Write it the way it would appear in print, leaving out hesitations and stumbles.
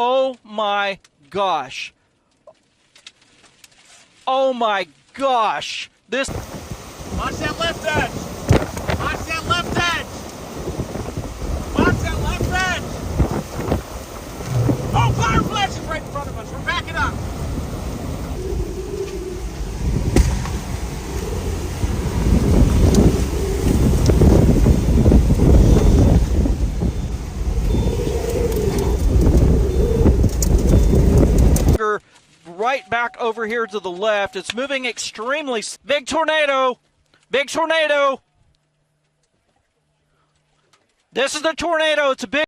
Oh my gosh. Oh my gosh. This. Watch that left edge. Watch that left edge. Watch that left edge. Oh, fire flash is right in front of us. We're backing up. Right back over here to the left. It's moving extremely. Big tornado. Big tornado. This is the tornado. It's a big.